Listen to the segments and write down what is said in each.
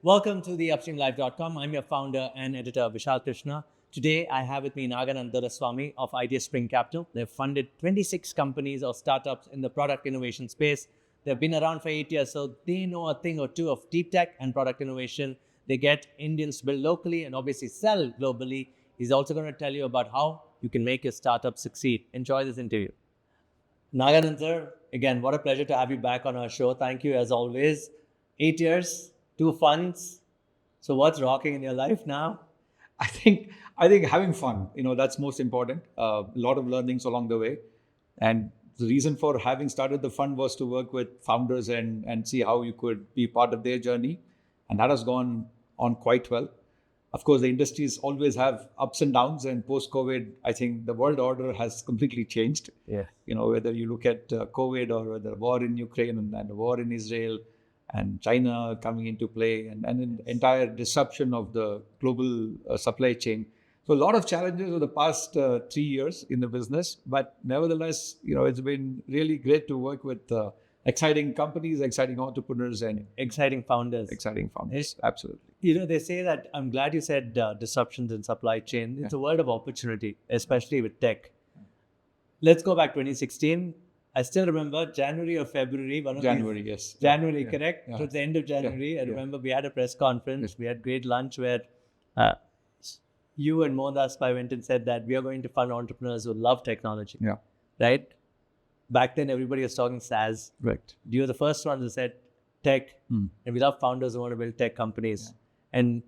Welcome to the upstreamlive.com. I'm your founder and editor, Vishal Krishna. Today, I have with me Naganand Doraswamy of Ideaspring Capital. They've funded 26 companies or startups in the product innovation space. They've been around for 8 years, so they know a thing or two of deep tech and product innovation. They get Indians to build locally and obviously sell globally. He's also going to tell you about how you can make your startup succeed. Enjoy this interview. Naganand sir, again, what a pleasure to have you back on our show. Thank you as always. 8 years, 2 funds. So what's rocking in your life now? I think having fun, that's most important. A lot of learnings along the way. And the reason for having started the fund was to work with founders and see how you could be part of their journey. And that has gone on quite well. Of course, the industries always have ups and downs, and post-COVID, I think the world order has completely changed. Yeah. Whether you look at COVID or the war in Ukraine and the war in Israel, and China coming into play, and an entire disruption of the global supply chain. So a lot of challenges over the past 3 years in the business, but nevertheless, it's been really great to work with exciting companies, exciting entrepreneurs, and exciting founders. Absolutely. They say that, I'm glad you said disruptions in supply chain. It's a world of opportunity, especially with tech. Let's go back 2016. I still remember January or February. Yes. January, correct? Yeah. Towards the end of January, I remember we had a press conference. We had great lunch where you and Mohandas Pai went and said that we are going to fund entrepreneurs who love technology. Yeah. Right? Back then, everybody was talking SaaS. Right. You were the first one who said tech, and we love founders who want to build tech companies. Yeah. And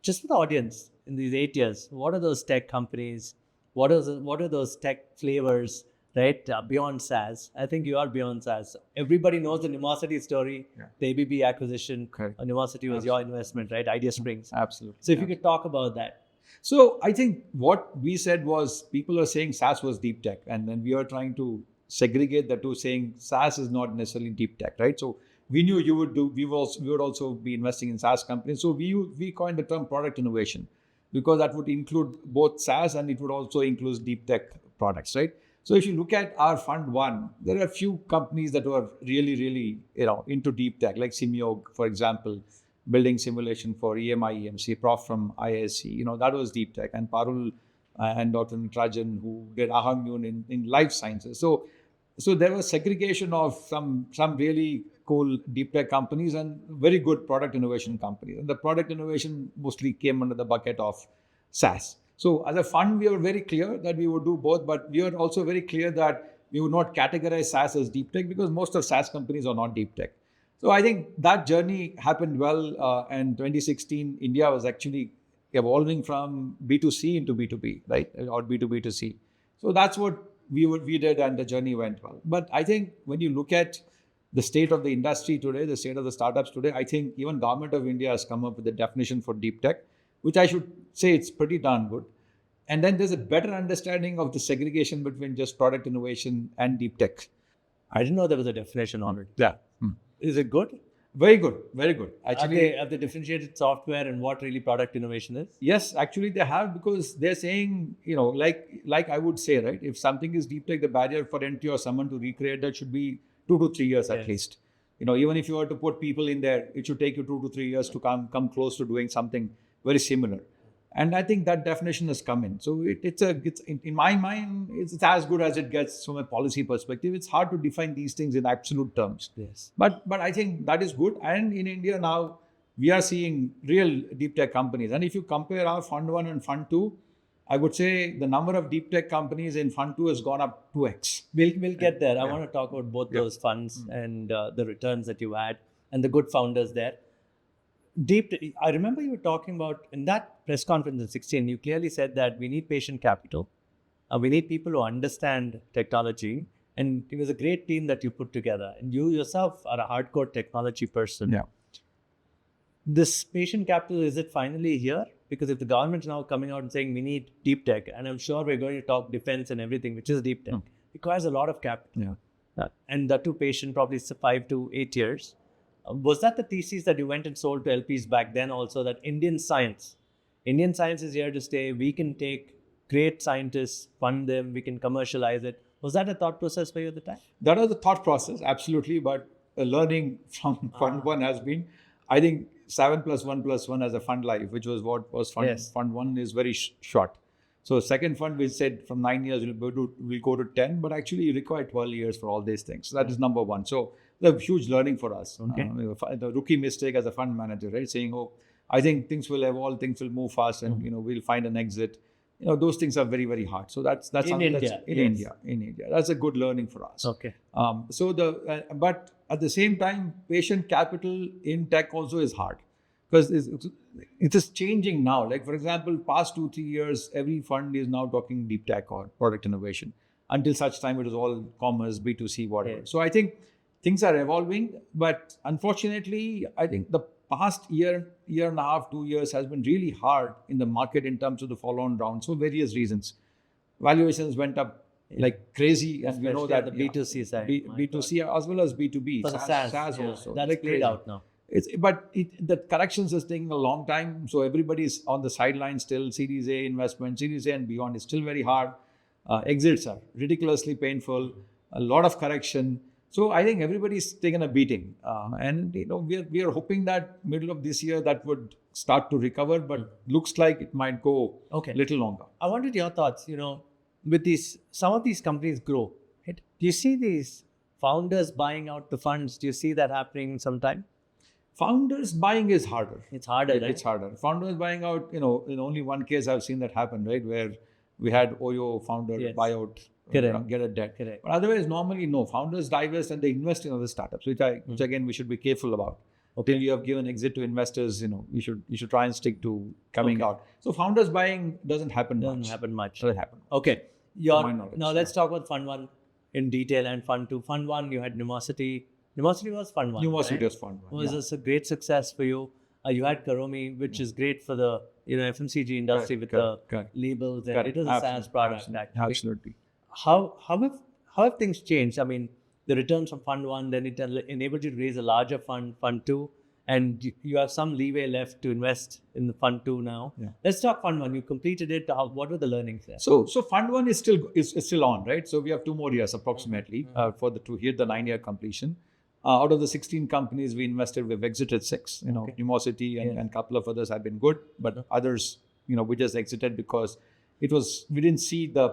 just for the audience, in these 8 years, what are those tech companies? What are those tech flavors? Right, beyond SaaS. I think you are beyond SaaS. Everybody knows the Numosity story, the ABB acquisition. Correct. Numosity was your investment, right? Ideasprings. Absolutely. So if you could talk about that. So I think what we said was people are saying SaaS was deep tech, and then we are trying to segregate the two, saying SaaS is not necessarily deep tech, right? So we knew you would do. We would also be investing in SaaS companies. So we coined the term product innovation because that would include both SaaS and it would also include deep tech products, right? So if you look at our fund one, there are a few companies that were really, into deep tech, like Simiog, for example, building simulation for EMI, EMC, Prof from IISc, that was deep tech, and Parul and Dr. Natarajan, who did Ahamune in life sciences. So there was segregation of some really cool deep tech companies and very good product innovation companies. And the product innovation mostly came under the bucket of SaaS. So as a fund, we were very clear that we would do both, but we were also very clear that we would not categorize SaaS as deep tech because most of SaaS companies are not deep tech. So I think that journey happened well. And 2016, India was actually evolving from B2C into B2B, right? Or B2B2C. So that's what we did, and the journey went well. But I think when you look at the state of the industry today, the state of the startups today, I think even Government of India has come up with a definition for deep tech, which I should say it's pretty darn good. And then there's a better understanding of the segregation between just product innovation and deep tech. I didn't know there was a definition on it. Yeah. Is it good? Very good. Very good. Actually, have they differentiated software and what really product innovation is? Yes, actually they have, because they're saying, like I would say, right, if something is deep tech, the barrier for entry or someone to recreate that should be 2 to 3 years at least. Even if you were to put people in there, it should take you 2 to 3 years to come close to doing something very similar. And I think that definition has come in. So it's in my mind, it's as good as it gets from a policy perspective. It's hard to define these things in absolute terms. Yes. But I think that is good. And in India now, we are seeing real deep tech companies. And if you compare our fund one and fund two, I would say the number of deep tech companies in fund two has gone up 2x. We'll get there. I want to talk about both those funds and the returns that you had and the good founders there. I remember you were talking about, in that press conference in 2016, you clearly said that we need patient capital. We need people who understand technology. And it was a great team that you put together. And you yourself are a hardcore technology person. Yeah. This patient capital, is it finally here? Because if the government is now coming out and saying we need deep tech, and I'm sure we're going to talk defense and everything, which is deep tech, requires a lot of capital. Yeah. And that too patient, probably 5 to 8 years. Was that the thesis that you went and sold to LPs back then also, that Indian science is here to stay? We can take great scientists, fund them, we can commercialize it. Was that a thought process for you at the time? That was the thought process, absolutely. But learning from fund one has been, I think, 7 plus 1 plus 1 as a fund life, which was what was fund. Yes. Fund 1 is very short. So second fund, we said from 9 years we'll go to 10, but actually you require 12 years for all these things. So that is number one. So the huge learning for us. Okay. The rookie mistake as a fund manager, right? Saying, oh, I think things will evolve, things will move fast, and we'll find an exit. Those things are very, very hard. So that's in India. In India. That's a good learning for us. Okay. But at the same time, patient capital in tech also is hard, because it is changing now. Like, for example, past 2-3 years, every fund is now talking deep tech or product innovation. Until such time, it was all commerce, B2C, whatever. Yeah. So I think things are evolving, but unfortunately, I think the past year and a half, 2 years has been really hard in the market in terms of the follow-on rounds for various reasons. Valuations went up like crazy, and we know that the B2C side, B2C as well as B2B, for the SaaS also. That's like played crazy. out now. The corrections is taking a long time, so everybody's on the sidelines still. Series A investment, Series A and beyond is still very hard. Exits are ridiculously painful. A lot of correction. So I think everybody's taken a beating, and we are hoping that middle of this year that would start to recover, but looks like it might go a little longer. I wanted your thoughts. With some of these companies grow. Right? Do you see these founders buying out the funds? Do you see that happening sometime? Founders buying is harder. It's harder, right? It's harder. Founders buying out, in only one case I've seen that happen, right? Where we had Oyo founder buyout, get a debt. Correct. But otherwise, normally, no. Founders divest and they invest in other startups, which again, we should be careful about. Till you have given exit to investors, you should try and stick to coming out. So founders buying doesn't happen much. Doesn't happen. Okay. Now let's talk about Fund 1 in detail and Fund 2. Fund 1, you had Numosity. Numosity was Fund 1. Numosity was Fund 1. Was this a great success for you? You had Karomi, which is great for the FMCG industry with the labels. And it was a SaaS product. Absolutely. How have things changed? I mean, the returns from Fund 1, then it enabled you to raise a larger fund, Fund 2, and you have some leeway left to invest in the Fund 2 now. Yeah. Let's talk Fund 1. You completed it. What were the learnings there? So Fund 1 is still on, right? So we have 2 more years approximately to hit the 9-year completion. Out of the 16 companies we invested, we've exited 6. Numosity and a couple of others have been good, but others, we just exited because we didn't see the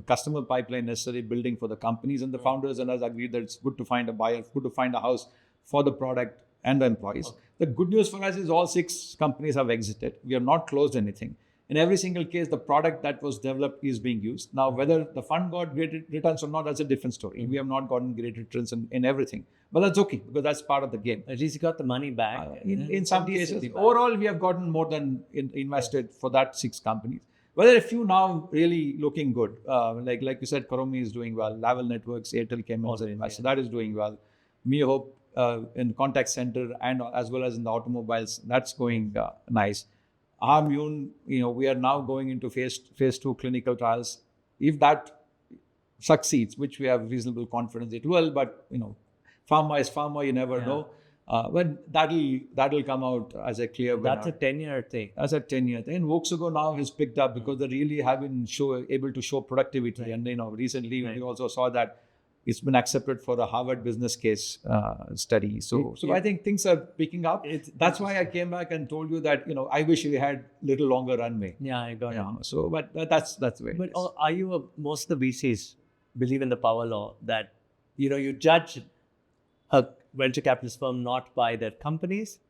customer pipeline necessarily building for the companies, and the founders and us agreed that it's good to find a buyer, good to find a house for the product and the employees. The good news for us is all 6 companies have exited. We have not closed anything. In every single case, the product that was developed is being used. Now, whether the fund got great returns or not, that's a different story. We have not gotten great returns in everything. But that's okay, because that's part of the game. At least you got the money back. In some cases. Overall, we have gotten more than invested for that 6 companies. Well, there are a few now really looking good. Like you said, Karomi is doing well. Laval Networks, Airtel came also invested. So that is doing well. MeHope in the contact center and as well as in the automobiles, that's going nice. Immune, we are now going into phase 2 clinical trials. If that succeeds, which we have reasonable confidence it will, but pharma is pharma, you never know. But that'll come out as a clear winner. That's a 10-year thing. That's a 10-year thing. And Voxogo now has picked up because they really have been able to show productivity. Right. And recently we also saw that it's been accepted for a Harvard business case study. So I think things are picking up. That's why I came back and told you that I wish we had little longer runway. Yeah, I got it. So, but that's the way. But are you most of the VCs believe in the power law that you judge a venture capitalist firm not by their companies?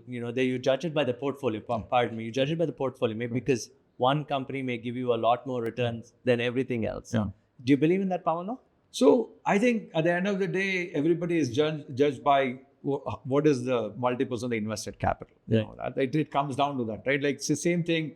You judge it by the portfolio. Pardon me. You judge it by the portfolio, maybe because one company may give you a lot more returns than everything else. Yeah. Do you believe in that power law? So I think at the end of the day, everybody is judged by what is the multiples on the invested capital. Yeah. It comes down to that, right? Like it's the same thing.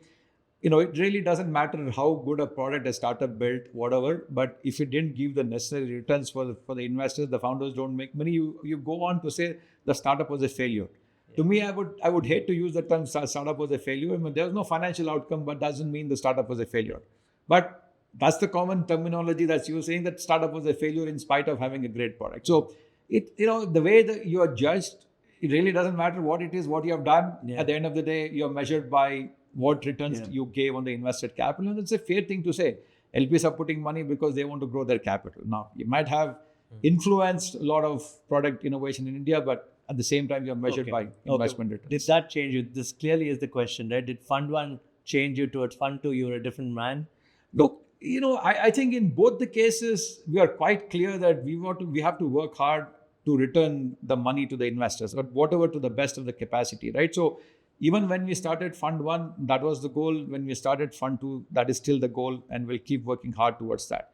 It really doesn't matter how good a product a startup built, whatever. But if it didn't give the necessary returns for the investors, the founders don't make money. You go on to say the startup was a failure. Yeah. To me, I would hate to use the term startup was a failure. I mean, there's no financial outcome, but doesn't mean the startup was a failure. But that's the common terminology that's you saying that startup was a failure in spite of having a great product. So the way that you are judged, it really doesn't matter what it is, what you have done. Yeah. At the end of the day, you're measured by what returns you gave on the invested capital. And it's a fair thing to say. LPs are putting money because they want to grow their capital. Now, you might have influenced a lot of product innovation in India, but at the same time, you're measured by investment returns. Did that change you? This clearly is the question, right? Did Fund 1 change you towards Fund 2? You were a different man? Look, I think in both the cases, we are quite clear that we have to work hard to return the money to the investors, but whatever to the best of the capacity, right? So even when we started Fund 1, that was the goal. When we started Fund 2, that is still the goal, and we'll keep working hard towards that.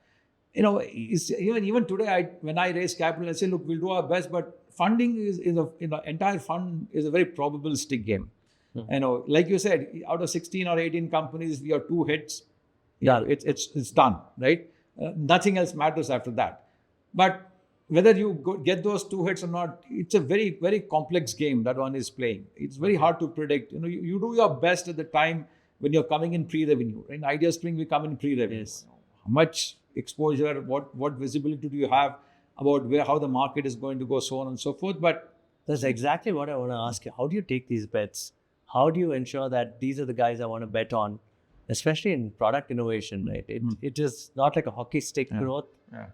Even today, when I raise capital, I say, look, we'll do our best, but funding entire fund is a very probabilistic game. Like you said, out of 16 or 18 companies, we are 2 hits. Yeah, it's done, right? Nothing else matters after that. But whether you get those 2 hits or not, it's a very, very complex game that one is playing. It's very hard to predict. You do your best at the time when you're coming in pre-revenue. In Ideaspring, we come in pre-revenue. Yes. How much exposure, what visibility do you have about how the market is going to go, so on and so forth. But that's exactly what I want to ask you. How do you take these bets? How do you ensure that these are the guys I want to bet on, especially in product innovation, right? It is not like a hockey stick growth. Yeah.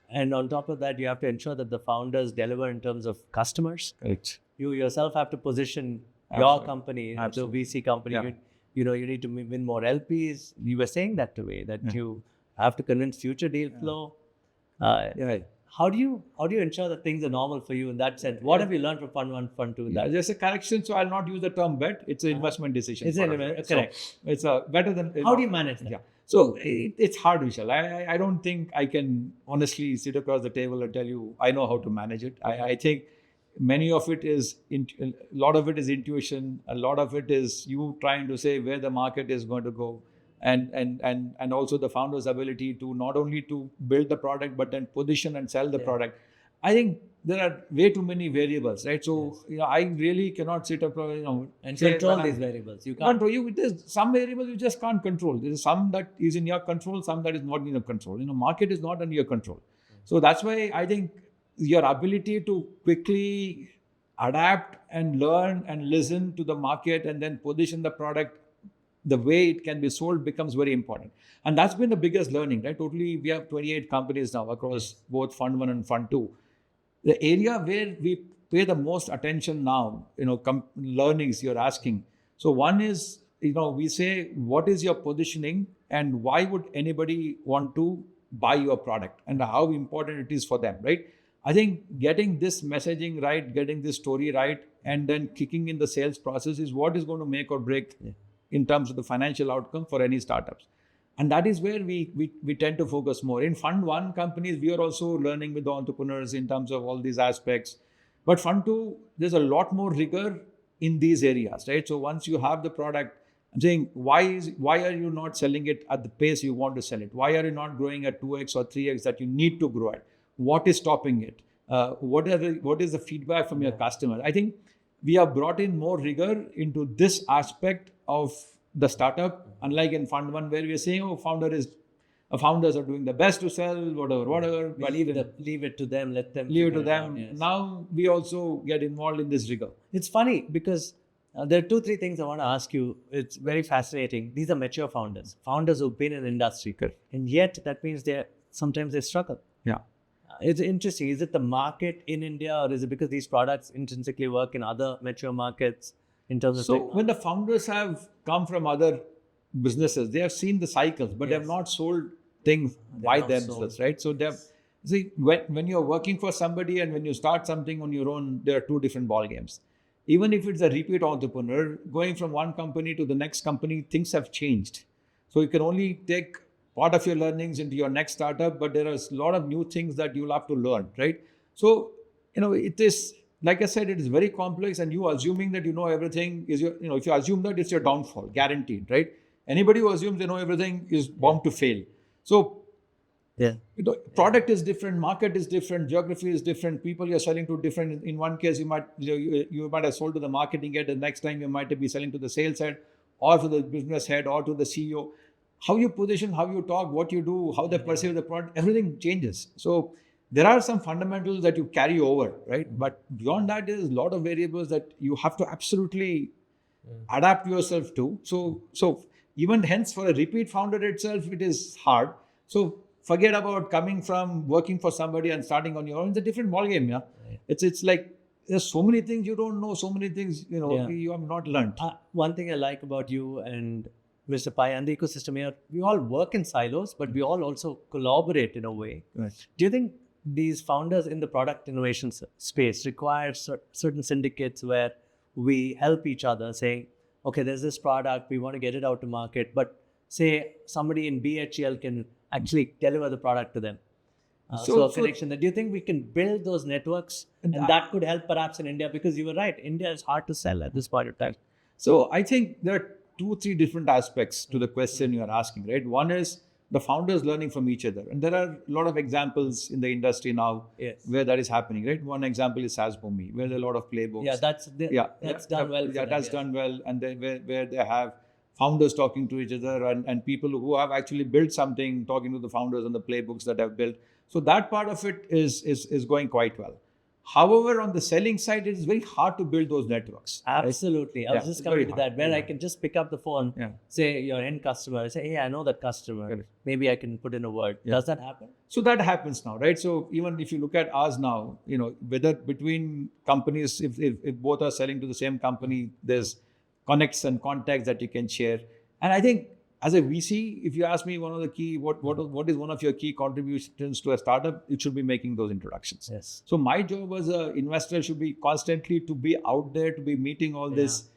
And on top of that, you have to ensure that the founders deliver in terms of customers. Correct. You yourself have to position your company, the VC company. Yeah. You need to win more LPs. You were saying that today, that you have to convince future deal flow. How do you ensure that things are normal for you in that sense? What have you learned from Fund 1, Fund 2? There's a correction, so I'll not use the term bet. It's an investment decision. Correct. So it's better than... How do you manage that? Yeah. So it's hard, Vishal. I don't think I can honestly sit across the table and tell you I know how to manage it. I think many of it is, a lot of it is intuition. A lot of it is you trying to say where the market is going to go. And also the founder's ability to not only to build the product, but then position and sell the product. I think there are way too many variables, right? So I really cannot sit up and control these variables. You can't. There's some variables you just can't control. There is some that is in your control, some that is not in your control. Market is not under your control. So that's why I think your ability to quickly adapt and learn and listen to the market and then position the product the way it can be sold becomes very important. And that's been the biggest learning, right? Totally, we have 28 companies now across both Fund 1 and Fund 2. The area where we pay the most attention now, learnings you're asking. So one is, we say, what is your positioning and why would anybody want to buy your product and how important it is for them, right? I think getting this messaging right, getting this story right, and then kicking in the sales process is what is going to make or break in terms of the financial outcome for any startups. And that is where we tend to focus more. In Fund 1 companies, we are also learning with the entrepreneurs in terms of all these aspects. But Fund 2, there's a lot more rigor in these areas, right? So once you have the product, I'm saying, why are you not selling it at the pace you want to sell it? Why are you not growing at 2x or 3x that you need to grow at? What is stopping it? What is the feedback from your customer? I think we have brought in more rigor into this aspect of the startup, unlike in Fund 1 where we are saying, founders are doing the best to sell, whatever. But leave it to them, let them. Leave it to them. Yes. Now we also get involved in this rigor. It's funny because there are 2-3 things I want to ask you. It's very fascinating. These are mature founders who've been in the industry. Correct. And yet that means sometimes they struggle. Yeah. It's interesting. Is it the market in India or is it because these products intrinsically work in other mature markets in terms of technology? When the founders have come from other businesses, they have seen the cycles, but they have not sold things by themselves, right? So when you're working for somebody and when you start something on your own, there are 2 different ball games. Even if it's a repeat entrepreneur, going from one company to the next company, things have changed. So you can only take part of your learnings into your next startup, but there are a lot of new things that you'll have to learn, right? So, it is, like I said, it is very complex, and you assuming that you know everything is if you assume that, it's your downfall, guaranteed, right? Anybody who assumes they know everything is bound to fail. So, product is different, market is different, geography is different, people you're selling to different. In one case, you might have sold to the marketing head, the next time you might be selling to the sales head, or to the business head, or to the CEO. How you position, how you talk, what you do, how they perceive the product, everything changes. So there are some fundamentals that you carry over, right? But beyond that, there's a lot of variables that you have to absolutely adapt yourself to. So even hence for a repeat founder itself, it is hard. So forget about coming from working for somebody and starting on your own. It's a different ballgame, yeah. It's like there's so many things you don't know, so many things, you have not learned. One thing I like about you and Mr. Pai and the ecosystem here, we all work in silos, but we all also collaborate in a way. Right. Do you think these founders in the product innovation space require certain syndicates where we help each other, saying, okay, there's this product, we want to get it out to market, but say somebody in BHEL can actually deliver the product to them? So a connection. Do you think we can build those networks and that could help perhaps in India? Because you were right, India is hard to sell at this point of time. So I think there are 2-3 different aspects to the question you are asking, right? One is the founders learning from each other. And there are a lot of examples in the industry now where that is happening, right? One example is SaaS Boomi, where there are a lot of playbooks. Yeah, that's done well. Yeah, that's done well. And where they have founders talking to each other and people who have actually built something, talking to the founders and the playbooks that have built. So that part of it is going quite well. However, on the selling side, it is very hard to build those networks. Absolutely. Right? I was just coming to that, where I can just pick up the phone, say your end customer, say, hey, I know that customer. Correct. Maybe I can put in a word. Does that happen? So that happens now, right? So even if you look at us now, whether between companies, if both are selling to the same company, there's connects and contacts that you can share. And I think as a VC, if you ask me, one of the key, what is one of your key contributions to a startup, it should be making those introductions. Yes. So my job as an investor should be constantly to be out there, to be meeting all this,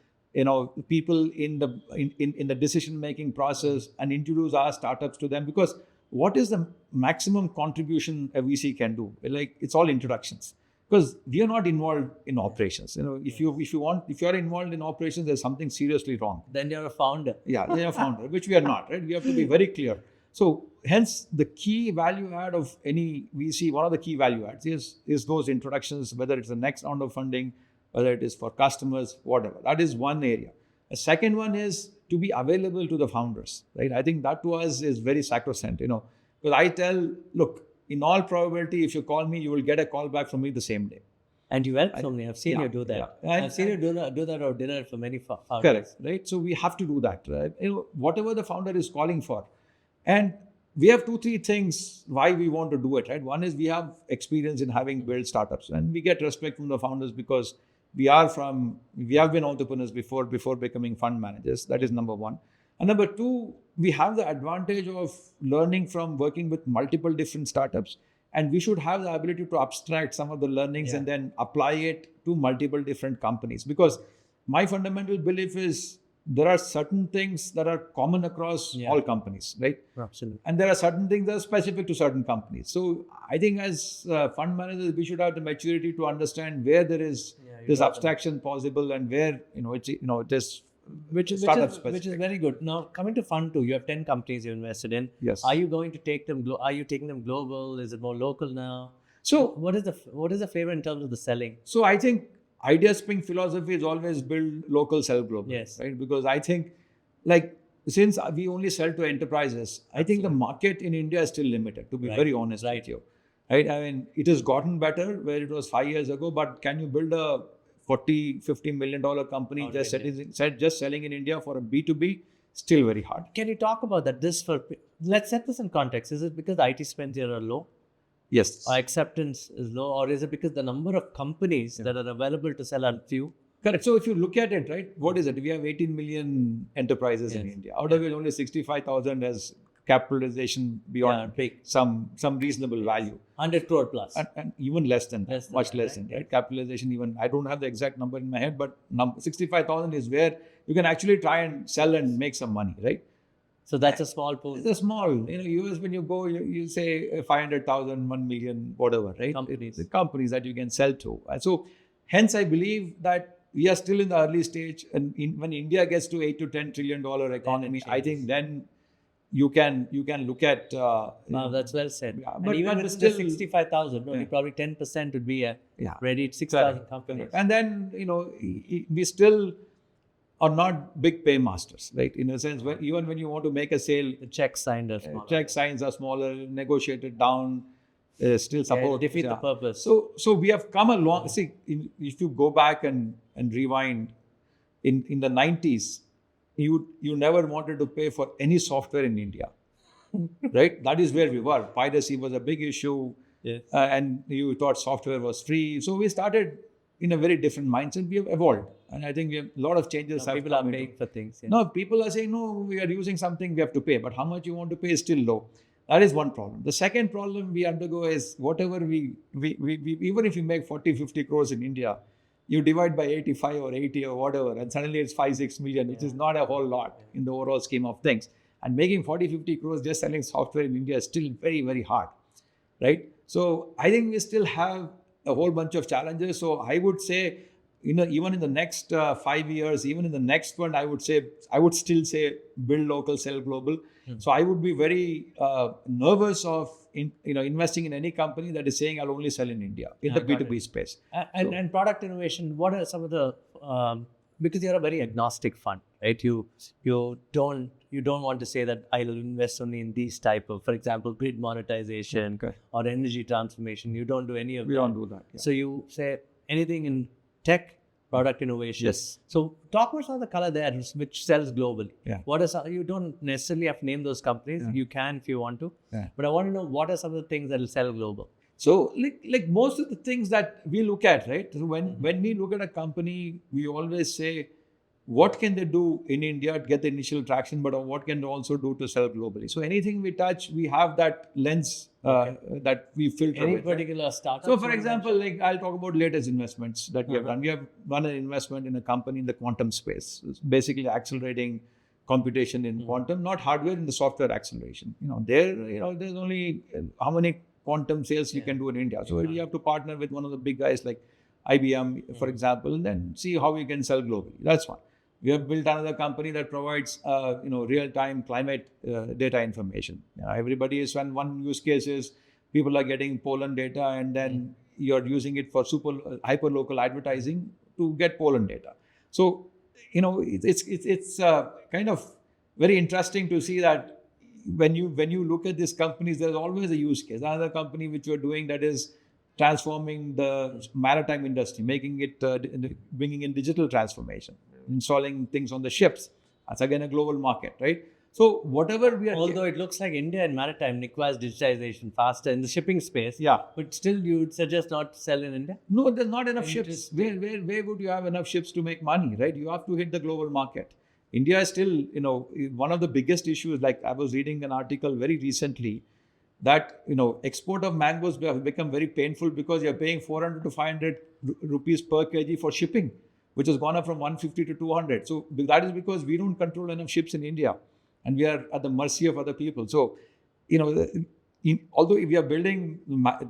people in the decision-making process and introduce our startups to them. Because what is the maximum contribution a VC can do? Like, it's all introductions. Because we are not involved in operations. If you're involved in operations, there's something seriously wrong. Then you're a founder. Yeah, then you're a founder, which we are not, right? We have to be very clear. So hence the key value add of any VC, one of the key value adds is those introductions, whether it's the next round of funding, whether it is for customers, whatever. That is one area. A second one is to be available to the founders, right? I think that to us is very sacrosanct, because I tell, look, in all probability, if you call me, you will get a call back from me the same day. And you welcome me. I've seen you do that. Yeah. I've seen you do that over dinner for many founders. Correct, right? So we have to do that, right? Whatever the founder is calling for. And we have 2-3 things why we want to do it, right? One is we have experience in having built startups, and we get respect from the founders because we have been entrepreneurs before becoming fund managers. That is number one. And number two, we have the advantage of learning from working with multiple different startups. And we should have the ability to abstract some of the learnings and then apply it to multiple different companies. Because my fundamental belief is there are certain things that are common across all companies, right? Absolutely. And there are certain things that are specific to certain companies. So I think as fund managers, we should have the maturity to understand where there is this abstraction possible and where, it is which is very good. Now, coming to Fund 2, you have 10 companies you invested in. Yes. Are you going to take them? Are you taking them global? Is it more local now? So, what is the flavor in terms of the selling? So, I think Ideaspring philosophy is always build local, sell global. Yes. Right? Because I think, since we only sell to enterprises, I think the market in India is still limited. To be very honest with you, right? I mean, it has gotten better where it was 5 years ago. But can you build a $40-50 million company just selling in India for a B2B? Still very hard. Can you talk about that? Let's set this in context. Is it because IT spends here are low? Yes. Or acceptance is low? Or is it because the number of companies that are available to sell are few? Correct. So if you look at it, right, what is it? We have 18 million enterprises in India. Out of which only 65,000 has capitalization beyond some reasonable value. 100 crore plus. And even less than that, much less than that. Capitalization even, I don't have the exact number in my head, but 65,000 is where you can actually try and sell and make some money, right? So that's a small pool. It's a small, US when you go, you say 500,000, 1 million, whatever, right? Companies that you can sell to. And so hence I believe that we are still in the early stage, and when India gets to $8 to $10 trillion economy, I think then you can look at. Wow, that's well said. Yeah, but even with still 65,000, only probably 10% would be ready 6,000 companies. And then we still are not big paymasters, right? In a sense, even when you want to make a sale, the check signs are smaller. Check signs are smaller, negotiated down. Still support. Defeat the purpose. So we have come a long. See, if you go back and rewind, in the 90s, you never wanted to pay for any software in India, right? That is where we were. Piracy was a big issue, and you thought software was free. So we started in a very different mindset. We have evolved. And I think we have a lot of changes. Now people are paying for things. Yeah. No, people are saying, no, we are using something, we have to pay. But how much you want to pay is still low. That is one problem. The second problem we undergo is whatever we even if you make 40, 50 crores in India, you divide by 85 or 80 or whatever, and suddenly it's 5, 6 million, which is not a whole lot in the overall scheme of things. And making 40, 50 crores just selling software in India is still very, very hard, right? So I think we still have a whole bunch of challenges. So I would say, even in the next 5 years, even in the next one, I would still say build local, sell global. So I would be very nervous of investing in any company that is saying I'll only sell in India in the B2B space. And product innovation, what are some of the because you're a very agnostic fund, right? You don't want to say that I'll invest only in these type of, for example, grid monetization or energy transformation. You don't do any of that. We don't do that. Yeah. So you say anything in tech, product innovation. Yes. So talk about some of the color there, which sells globally. Yeah. You don't necessarily have to name those companies. Yeah. You can if you want to. Yeah. But I want to know what are some of the things that will sell global. So like most of the things that we look at, right? So when we look at a company, we always say, what can they do in India to get the initial traction, but what can they also do to sell globally? So anything we touch, we have that lens that we filter. Any with, particular right? startup? So for example, like I'll talk about latest investments that we have done. We have done an investment in a company in the quantum space. It's basically accelerating computation in quantum, not hardware, in the software acceleration. There's only how many quantum sales you can do in India. So you have to partner with one of the big guys like IBM, for example, and then see how we can sell globally. That's one. We have built another company that provides, real-time climate data information. Everybody is, when one use case is people are getting pollen data, and then you're using it for hyper-local advertising to get pollen data. So, it's kind of very interesting to see that when you look at these companies, there's always a use case. Another company which we're doing that is transforming the maritime industry, making it, bringing in digital transformation, installing things on the ships. That's again a global market, right? So whatever we are... Although it looks like India and maritime requires digitization faster in the shipping space. Yeah. But still you would suggest not to sell in India? No, there's not enough ships. Where would you have enough ships to make money, right? You have to hit the global market. India is still, one of the biggest issues. Like I was reading an article very recently that, export of mangoes have become very painful because you're paying 400 to 500 rupees per kg for shipping, which has gone up from 150 to 200. So that is because we don't control enough ships in India and we are at the mercy of other people. So, although we are building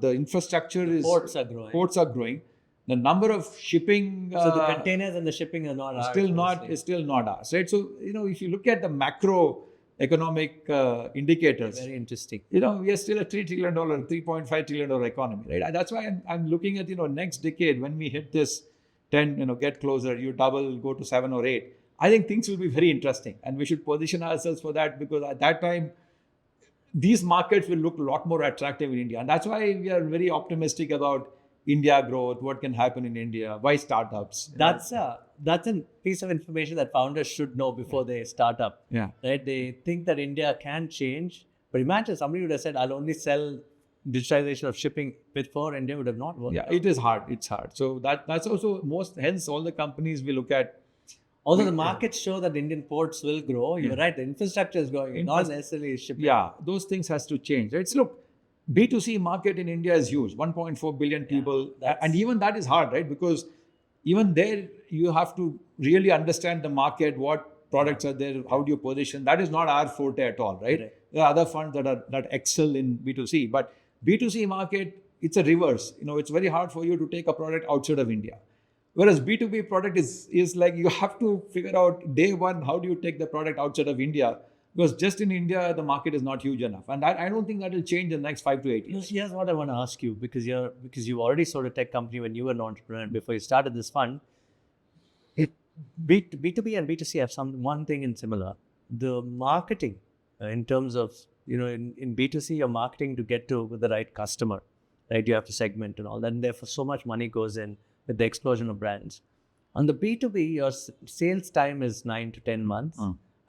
the infrastructure, ports are growing. The number of shipping... so the containers and the shipping are not ours. Is still not ours, right? So, if you look at the macro economic indicators... Very interesting. We are still a $3 trillion, $3.5 trillion economy, right? That's why I'm looking at, next decade when we hit this 10, get closer, you double, go to 7 or 8. I think things will be very interesting and we should position ourselves for that, because at that time, these markets will look a lot more attractive in India. And that's why we are very optimistic about India growth, what can happen in India, why startups. That's a piece of information that founders should know before they start up. Yeah. Right? They think that India can change. But imagine somebody would have said, I'll only sell digitization of shipping before India would have not worked. Yeah, it is hard. It's hard. So that's also hence all the companies we look at. Although the markets show that Indian ports will grow, you're right, the infrastructure is growing, not necessarily shipping. Yeah, those things has to change. Right? So look, B2C market in India is huge, 1.4 billion people. And even that is hard, right? Because even there, you have to really understand the market, what products are there, how do you position. That is not our forte at all, right? There are other funds that excel in B2C. But B2C market, it's a reverse. It's very hard for you to take a product outside of India. Whereas B2B product is like you have to figure out day one, how do you take the product outside of India? Because just in India, the market is not huge enough. And I don't think that will change in the next 5 to 8 years. Here's what I want to ask you, because you already sold a tech company when you were an entrepreneur and before you started this fund. B2B and B2C have one thing in similar. The marketing in terms of, in B2C, you're marketing to get to the right customer, right? You have to segment and all that. And therefore, so much money goes in with the explosion of brands. On the B2B, your sales time is 9 to 10 months.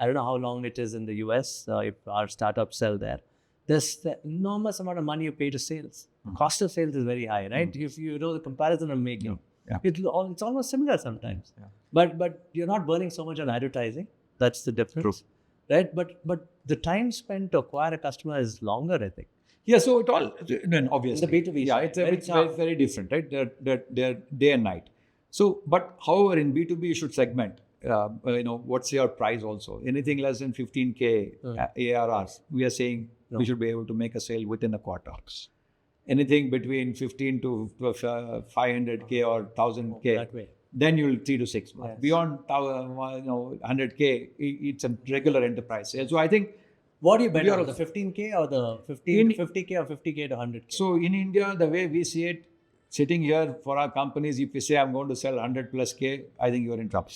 I don't know how long it is in the US if our startups sell there. There's the enormous amount of money you pay to sales. Cost of sales is very high, right? If you know the comparison I'm making. Yeah. It's almost similar sometimes. Yeah. But you're not burning so much on advertising. That's the difference. True. Right? But the time spent to acquire a customer is longer, I think. Yeah, so it all, then obviously. The B2B Yeah, side, it's very different, right? They're day and night. So, but however, in B2B, you should segment. What's your price also? Anything less than 15K ARRs, we are saying we should be able to make a sale within a quarter. Anything between 15 to 500K or 1000K, that way. then you'll 3 to 6 months. Yes. Beyond 100K, it's a regular enterprise sale. So I think, What do you bet on, the 15K or the 50K or 50K to 100K? so in India, the way we see it, sitting here for our companies, if you say I'm going to sell 100 plus K, I think you're in trouble.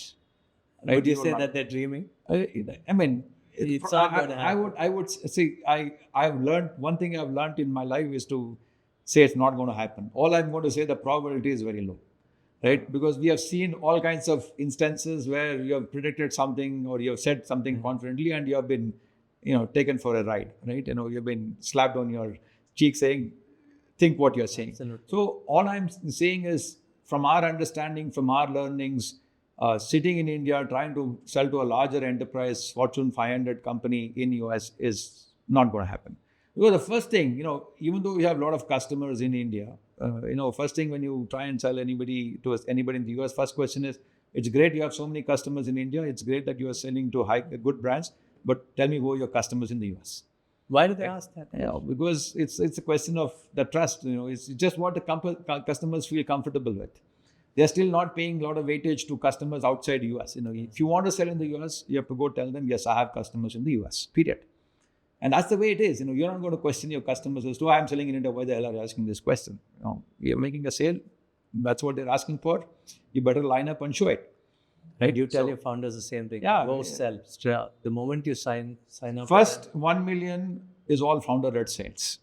Right? Would you say that they're dreaming? I mean, It's not going to happen. I would see. I've learned one thing. I've learned in my life is to say it's not going to happen. All I'm going to say, the probability is very low, right? Because we have seen all kinds of instances where you have predicted something or you have said something confidently and you have been, taken for a ride, right? You've been slapped on your cheek saying, think what you're saying. Absolutely. So all I'm saying is, from our understanding, from our learnings, sitting in India, trying to sell to a larger enterprise, Fortune 500 company in US is not going to happen. Because the first thing, even though we have a lot of customers in India, first thing when you try and sell anybody in the US, first question is, it's great you have so many customers in India. It's great that you are selling to good brands, but tell me who are your customers in the US. Why do they ask that? Yeah, because it's a question of the trust. It's just what the customers feel comfortable with. They're still not paying a lot of weightage to customers outside US. If you want to sell in the US, you have to go tell them, yes, I have customers in the US, period. And that's the way it is. You're not going to question your customers as to, I'm selling in India, why the hell are you asking this question? You're making a sale. That's what they're asking for. You better line up and show it. Right? You tell your founders the same thing. Yeah. Go sell. The moment you sign up. First 1 million is all founder-led sales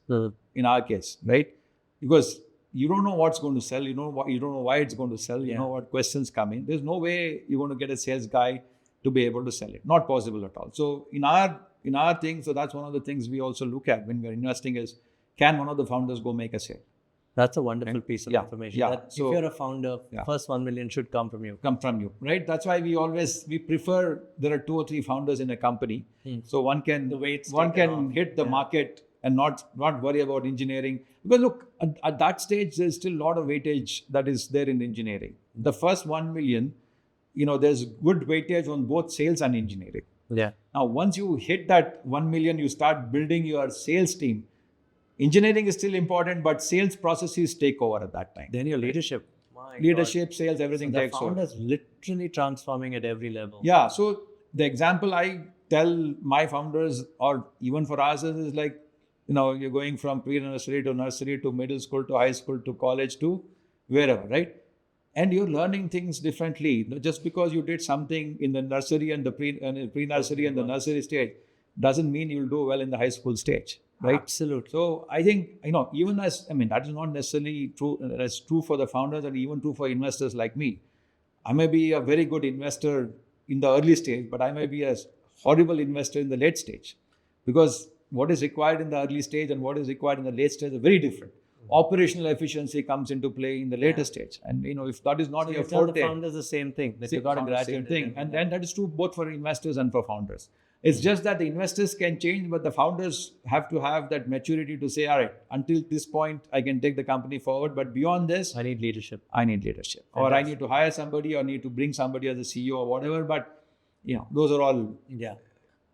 in our case, right? Because you don't know what's going to sell. You don't know why it's going to sell. You know what questions come in. There's no way you're going to get a sales guy to be able to sell it. Not possible at all. So in our thing, so that's one of the things we also look at when we're investing is, can one of the founders go make a sale? That's a wonderful piece of information. Yeah. That if you're a founder, first 1 million should come from you. Right? That's why we prefer, there are 2 or 3 founders in a company. So one can hit the market and not worry about engineering. Because look, at that stage, there's still a lot of weightage that is there in engineering. The first 1 million, there's good weightage on both sales and engineering. Yeah. Now, once you hit that 1 million, you start building your sales team. Engineering is still important, but sales processes take over at that time. Then your leadership. Sales, everything takes over. The founder's literally transforming at every level. Yeah. So the example I tell my founders, or even for us, is like, you're going from pre-nursery to middle school to high school to college to wherever, right? And you're learning things differently. Just because you did something in the nursery and the pre-nursery and the nursery stage doesn't mean you'll do well in the high school stage, right? Absolutely. So I think, even that is not necessarily true. That's true for the founders and even true for investors like me. I may be a very good investor in the early stage, but I may be a horrible investor in the late stage, because what is required in the early stage and what is required in the late stage are very different. Operational efficiency comes into play in the later stage, and if that is not your forte, the founders the same thing that you got to graduate. Same thing, and that is true both for investors and for founders. It's just that the investors can change, but the founders have to have that maturity to say, all right, until this point, I can take the company forward, but beyond this, I need leadership. Or I need to hire somebody, or need to bring somebody as a CEO or whatever. But those are all. Yeah.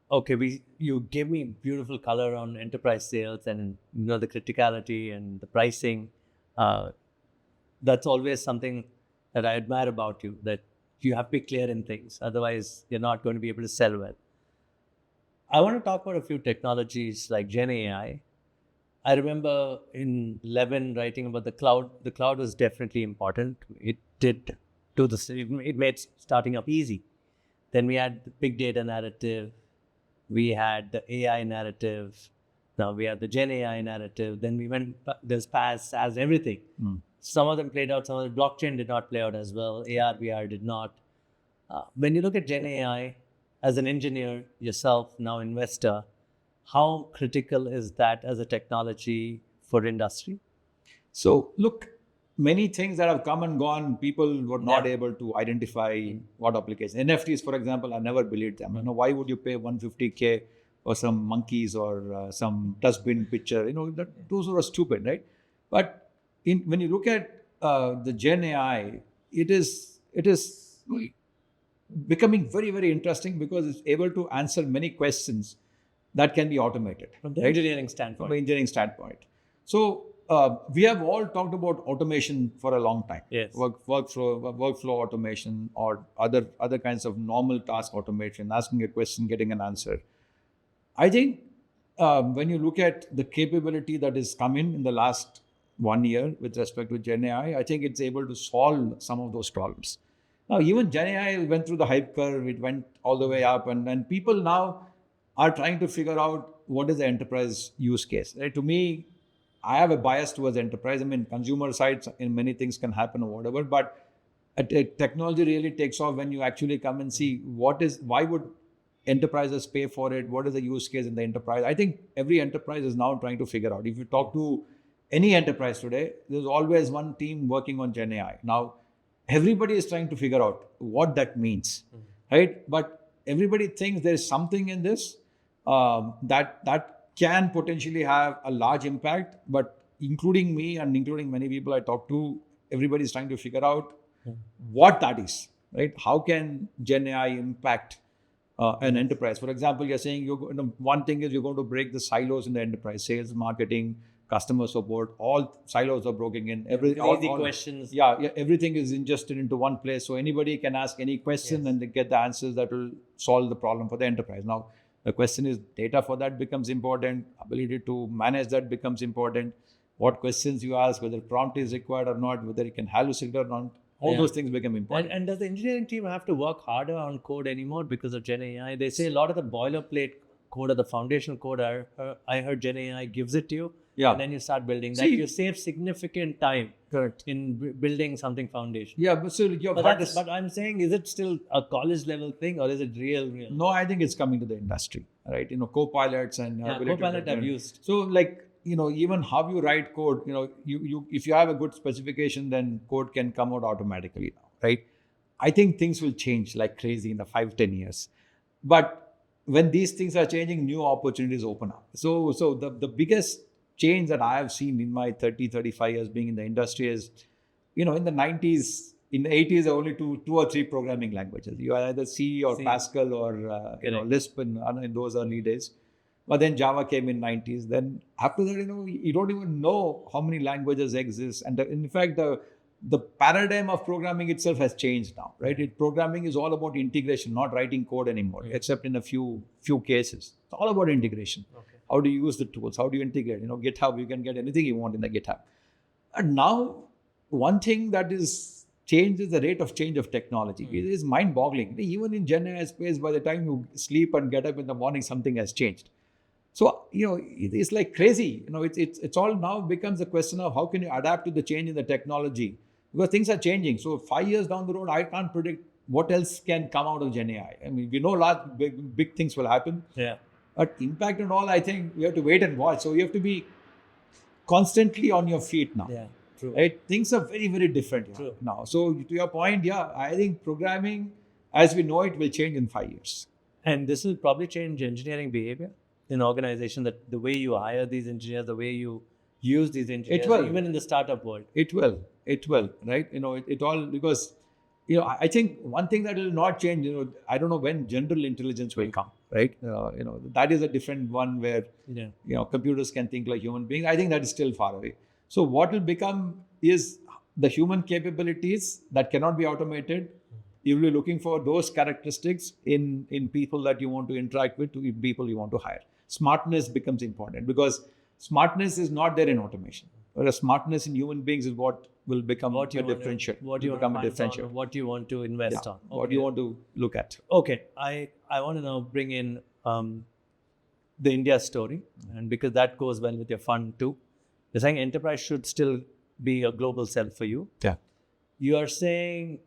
Okay, you gave me beautiful color on enterprise sales and the criticality and the pricing. That's always something that I admire about you, that you have to be clear in things. Otherwise, you're not going to be able to sell well. I want to talk about a few technologies like Gen AI. I remember in 11 writing about the cloud. The cloud was definitely important. It made starting up easy. Then we had the big data narrative. We had the AI narrative. Now we have the Gen AI narrative. Then we went, there's PaaS, SaaS, everything. Some of them played out, some of the blockchain did not play out as well. AR, VR did not. When you look at Gen AI, as an engineer yourself, now investor, how critical is that as a technology for industry? So look, many things that have come and gone, people were not able to identify what application. NFTs, for example, I never believed them. Why would you pay 150K for some monkeys or some dustbin picture? Those were stupid, right? But when you look at the Gen AI, it is becoming very, very interesting because it's able to answer many questions that can be automated. From the engineering standpoint. From an engineering standpoint. So we have all talked about automation for a long time. Yes. Workflow automation or other kinds of normal task automation, asking a question, getting an answer. I think when you look at the capability that has come in the last 1 year with respect to Gen AI, I think it's able to solve some of those problems. Now, even Gen AI went through the hype curve, it went all the way up, and people now are trying to figure out what is the enterprise use case. Right? To me, I have a bias towards enterprise. I mean, consumer sides and many things can happen or whatever, but technology really takes off when you actually come and see why would enterprises pay for it? What is the use case in the enterprise? I think every enterprise is now trying to figure out. If you talk to any enterprise today, there's always one team working on Gen AI. Now, everybody is trying to figure out what that means, right? But everybody thinks there's something in this that can potentially have a large impact. But including me and including many people I talk to, everybody is trying to figure out what that is, right? How can Gen AI impact an enterprise? For example, you're saying one thing is you're going to break the silos in the enterprise: sales, marketing, customer support. All silos are broken in. Questions. Yeah, everything is ingested into one place, so anybody can ask any question and they get the answers that will solve the problem for the enterprise. Now, the question is, data for that becomes important. Ability to manage that becomes important. What questions you ask, whether prompt is required or not, whether you can hallucinate or not. All those things become important. And does the engineering team have to work harder on code anymore because of Gen AI? They say a lot of the boilerplate code or the foundational code, I heard Gen AI gives it to you. Yeah. And then you start building that. You save significant time. Correct. In building something foundational. Yeah, but so but I'm saying, is it still a college level thing or is it real? No, I think it's coming to the industry, right? Co-pilots and Copilot I've used. So even how you write code, you if you have a good specification, then code can come out automatically now, right? I think things will change like crazy in the 5-10 years. But when these things are changing, new opportunities open up. So the biggest change that I have seen in my 35 years being in the industry is, in the 90s, in the 80s, there were only two or three programming languages. You are either C or Pascal or Lisp in those early days. But then Java came in 90s. Then after that, you don't even know how many languages exist. And in fact, the paradigm of programming itself has changed now, right? Programming is all about integration, not writing code anymore, except in a few cases. It's all about integration. Okay. How do you use the tools? How do you integrate? GitHub, you can get anything you want in the GitHub. And now, one thing that is changed is the rate of change of technology. It is mind-boggling. Even in Gen AI space, by the time you sleep and get up in the morning, something has changed. So, it's like crazy. It's all now becomes a question of how can you adapt to the change in the technology, because things are changing. So 5 years down the road, I can't predict what else can come out of Gen AI. I mean, we know large, big things will happen. Yeah. But impact and all, I think we have to wait and watch. So you have to be constantly on your feet now. Yeah, true. Right? Things are very, very different now. So to your point, I think programming as we know it will change in 5 years. And this will probably change engineering behavior in organization, that the way you hire these engineers, the way you use these engineers, it will. Even in the startup world. It will, right? It all, because I think one thing that will not change, I don't know when general intelligence will come, right? That is a different one where, computers can think like human beings. I think that is still far away. So what will become is the human capabilities that cannot be automated. You will be looking for those characteristics in people that you want to interact with, to people you want to hire. Smartness becomes important because smartness is not there in automation. Whereas smartness in human beings is what will become a differentiator. What you want to invest on. Okay. What you want to look at. Okay. I want to now bring in the India story, and because that goes well with your fund too. You're saying enterprise should still be a global sell for you. Yeah. You are saying,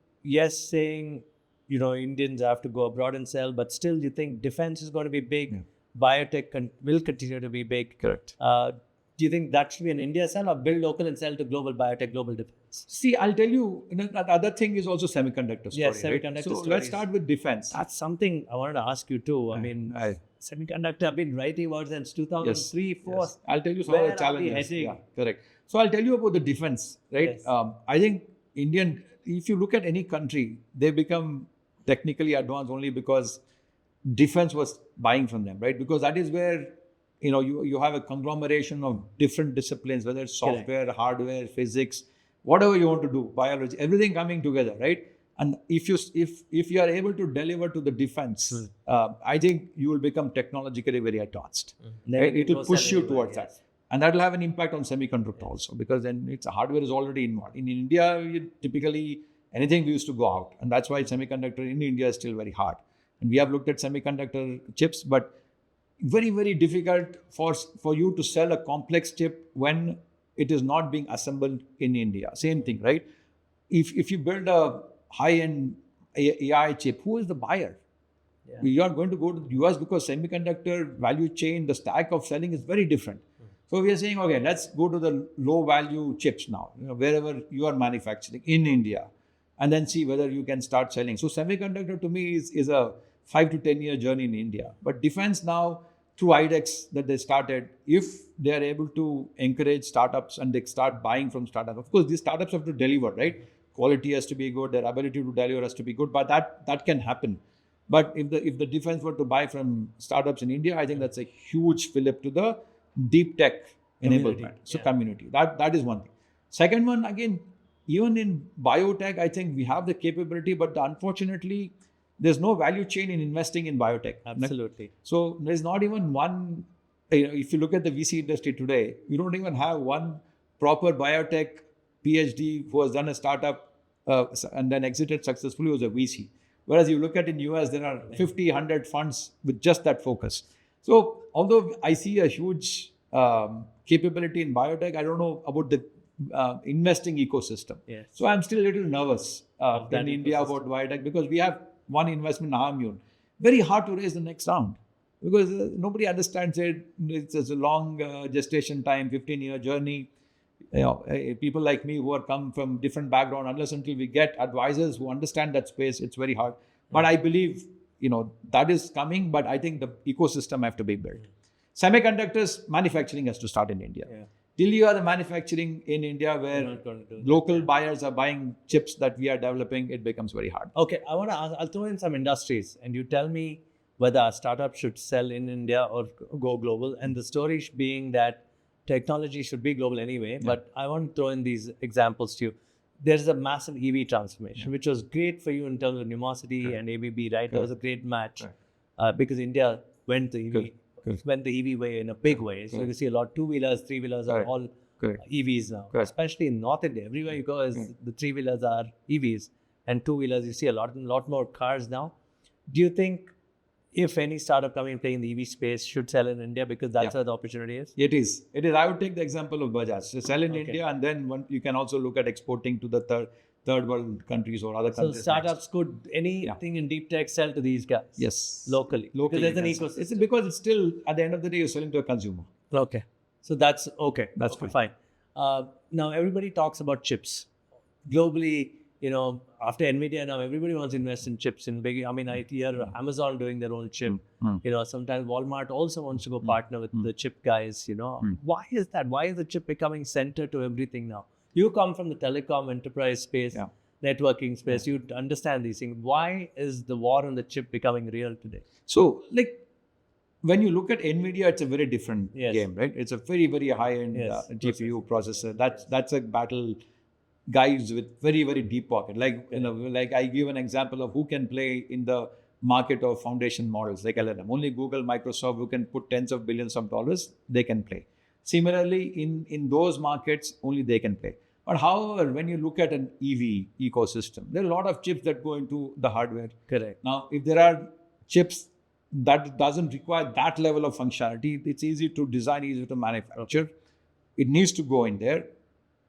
Indians have to go abroad and sell, but still you think defense is going to be big. Yeah. Biotech will continue to be big. Correct. Do you think that should be an India sell or build local and sell to global biotech, global defense? See, I'll tell you, the other thing is also semiconductor story. Yes, right? semiconductor So stories. let's start with defense. That's something I wanted to ask you too. I mean, semiconductor, I've been writing about it since 2003, 2004. Yes. I'll tell you some of Where the are challenges. we heading? Yeah, correct. So I'll tell you about the defense, right? Yes. I think if you look at any country, they become technically advanced only because defense was buying from them, right? Because that is where you have a conglomeration of different disciplines, whether it's software, hardware, physics, whatever you want to do, biology, everything coming together, right? And if you are able to deliver to the defense, I think you will become technologically very advanced. Right? It will push you towards that. And that will have an impact on semiconductor also, because then hardware is already involved. In India, typically anything we used to go out. And that's why semiconductor in India is still very hard. And we have looked at semiconductor chips, but very, very difficult for you to sell a complex chip when it is not being assembled in India. Same thing, right? If you build a high-end AI chip, who is the buyer? Yeah. You are going to go to the US because semiconductor value chain, the stack of selling is very different. So we are saying, okay, let's go to the low-value chips now, wherever you are manufacturing in India, and then see whether you can start selling. So semiconductor to me is a 5 to 10 year journey in India. But defense now, through IDEX that they started, if they are able to encourage startups and they start buying from startups, of course, these startups have to deliver, right? Quality has to be good, their ability to deliver has to be good, but that can happen. But if the defense were to buy from startups in India, I think that's a huge fillip to the deep tech enablement. So community, that is one thing. Second one, again, even in biotech, I think we have the capability, but unfortunately, there's no value chain in investing in biotech. Absolutely. So there's not even one, if you look at the VC industry today, you don't even have one proper biotech PhD who has done a startup and then exited successfully as a VC. Whereas you look at in US, there are 50, 100 funds with just that focus. So although I see a huge capability in biotech, I don't know about the investing ecosystem. Yes. So I'm still a little nervous in India about biotech because we have one investment in Immune. Very hard to raise the next round because nobody understands it. It's a long gestation time, 15-year journey. People like me who are come from different background, unless until we get advisors who understand that space, it's very hard. But I believe that is coming, but I think the ecosystem have to be built. Semiconductors manufacturing has to start in India. Yeah. Till you are the manufacturing in India where local buyers are buying chips that we are developing, it becomes very hard. Okay, I want to ask, I'll throw in some industries and you tell me whether a startup should sell in India or go global. And the story being that technology should be global anyway, but I want to throw in these examples to you. There's a massive EV transformation, which was great for you in terms of Numosity and ABB, right? That was a great match because India went the EV way in a big way. So you see a lot, two-wheelers, three-wheelers are all EVs now. Especially in North India, everywhere you go, the three-wheelers are EVs and two-wheelers, you see a lot more cars now. Do you think if any startup coming and playing in the EV space should sell in India because that's where the opportunity is? It is. I would take the example of Bajaj. So sell in India and then you can also look at exporting to the third world countries or other countries. So startups could anything in deep tech sell to these guys? Yes. Locally. Because there's an ecosystem. It's because it's still, at the end of the day, you're selling to a consumer. Okay. So that's okay. That's fine. Now everybody talks about chips. Globally, after NVIDIA now, everybody wants to invest in chips. I hear Amazon doing their own chip. Sometimes Walmart also wants to go partner with the chip guys. Why is that? Why is the chip becoming center to everything now? You come from the telecom enterprise space, networking space. You understand these things. Why is the war on the chip becoming real today? So, when you look at NVIDIA, it's a very different game, right? It's a very, very high-end GPU processor. That's a battle. Guys with very, very deep pocket. Like I give an example of who can play in the market of foundation models like LLM. Only Google, Microsoft, who can put tens of billions of dollars, they can play. Similarly, in those markets, only they can play. But however, when you look at an EV ecosystem, there are a lot of chips that go into the hardware. Correct. Now, if there are chips that doesn't require that level of functionality, it's easy to design, easy to manufacture. It needs to go in there.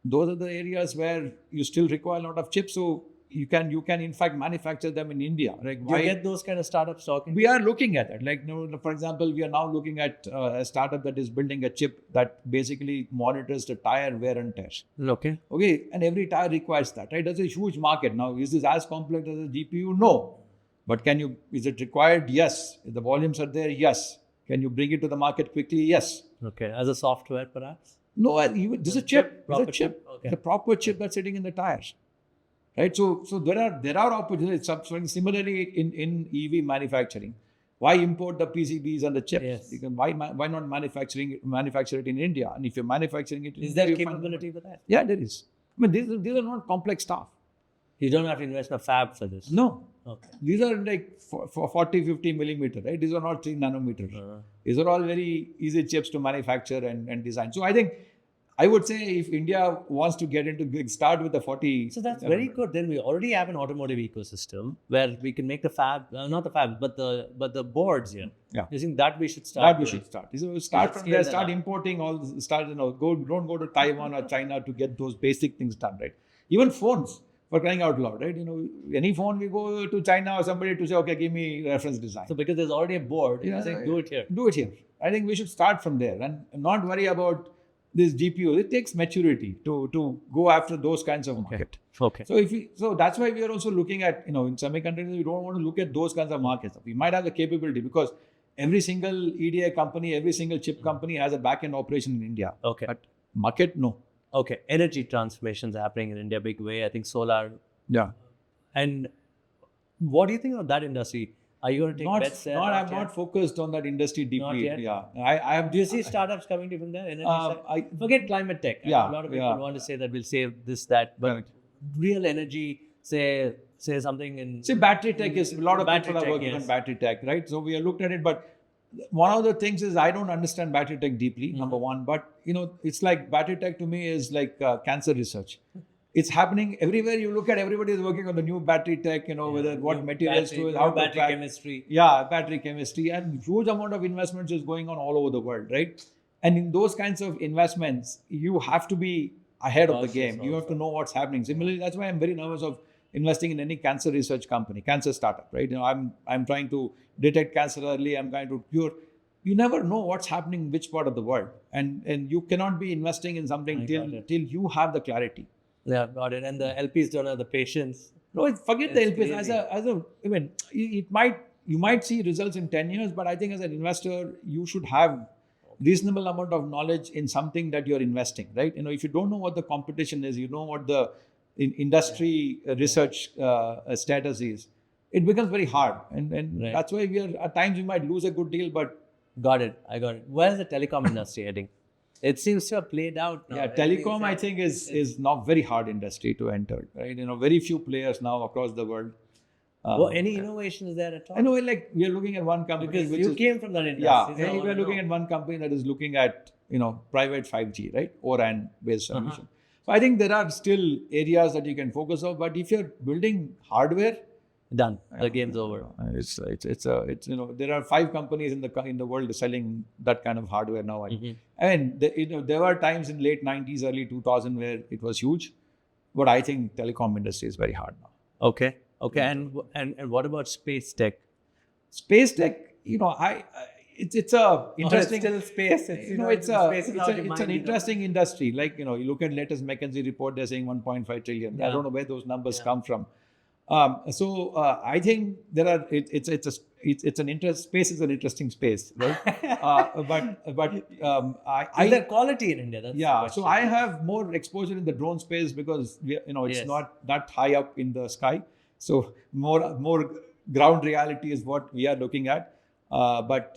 Those are the areas where you still require a lot of chips. So you can in fact manufacture them in India. Like Do you get those kind of startups talking? We are looking at it. Like, for example, we are now looking at a startup that is building a chip that basically monitors the tire wear and tear. Okay. Okay, and every tire requires that, right? That's a huge market. Now, is this as complex as a GPU? No. But is it required? Yes. If the volumes are there? Yes. Can you bring it to the market quickly? Yes. Okay. As a software, perhaps? No, this is a chip. It's a chip. Okay. The proper chip that's sitting in the tires. Right? So there are opportunities. Similarly, in EV manufacturing, why import the PCBs and the chips? Yes. Why not manufacture it in India? And if you're manufacturing it, is there capability for that? Yeah, there is. I mean, these are not complex stuff. You don't have to invest in a fab for this. No. Okay. These are like for 40, 50 millimeter, right? These are not 3 nanometers. These are all very easy chips to manufacture and design. So I think I would say if India wants to get into start with the 40. So that's very good. Then we already have an automotive ecosystem where we can make the fab, not the fab, but the boards here. Yeah. You think that we should start? We should start. Start from there. Start importing all. Don't go to Taiwan or China to get those basic things done, right? Even phones, for crying out loud, right? Any phone we go to China or somebody to say, okay, give me reference design. So because there's already a board, you say, do it here. Do it here. I think we should start from there and not worry about this GPU. It takes maturity to go after those kinds of market. Okay. So that's why we are also looking at, in semiconductors, we don't want to look at those kinds of markets. We might have the capability because every single EDA company, every single chip company has a back-end operation in India. Okay. But market, no. Okay. Energy transformations are happening in India big way. I think solar. Yeah. And what do you think of that industry? Are you going to take bets there? I'm not focused on that industry deeply. Not yet? Yeah. I have. Do you see startups coming from there? Energy forget climate tech. Yeah. A lot of people want to say that we'll save this, that, but real energy, say something in. See, battery tech is a lot of people are working on battery tech, right? So we have looked at it, but one of the things is I don't understand battery tech deeply. Number one, but it's like battery tech to me is like cancer research. It's happening everywhere you look at. Everybody is working on the new battery tech, whether what materials to how battery chemistry. Yeah, battery chemistry, and huge amount of investments is going on all over the world, right? And in those kinds of investments, you have to be ahead of the game. You have to know what's happening. Similarly, that's why I'm very nervous of investing in any cancer research company, cancer startup, right? I'm trying to detect cancer early. I'm trying to cure. You never know what's happening in which part of the world, and you cannot be investing in something till you have the clarity. Yeah, got it. And the LPs don't have the patience. No, forget the LPs. You might see results in 10 years, but I think as an investor, you should have reasonable amount of knowledge in something that you're investing, right? If you don't know what the competition is, what the industry research status is, it becomes very hard. And that's why at times we might lose a good deal, but. Got it. I got it. Where's the telecom industry heading? It seems to have played out now. Yeah, telecom I think is now very hard industry to enter, right? Very few players now across the world. Any innovations there at all? I know, like we are looking at one company because you came from that industry. Yeah, we are looking at one company that is looking at private 5G, right, ORAN based solution. So I think there are still areas that you can focus on, but if you're building hardware, done. The game's over. It's there are 5 companies in the world selling that kind of hardware now. And there were times in late 90s, early 2000 where it was huge, but I think telecom industry is very hard now. Okay. And what about space tech? Space tech, it's a interesting. Still space. It's an interesting industry. Like you look at latest McKinsey report, they're saying 1.5 trillion. Yeah. I don't know where those numbers come from. I think there are. Space is an interesting space, right? Is there quality in India? That's so I have more exposure in the drone space because it's not that high up in the sky. So more ground reality is what we are looking at. But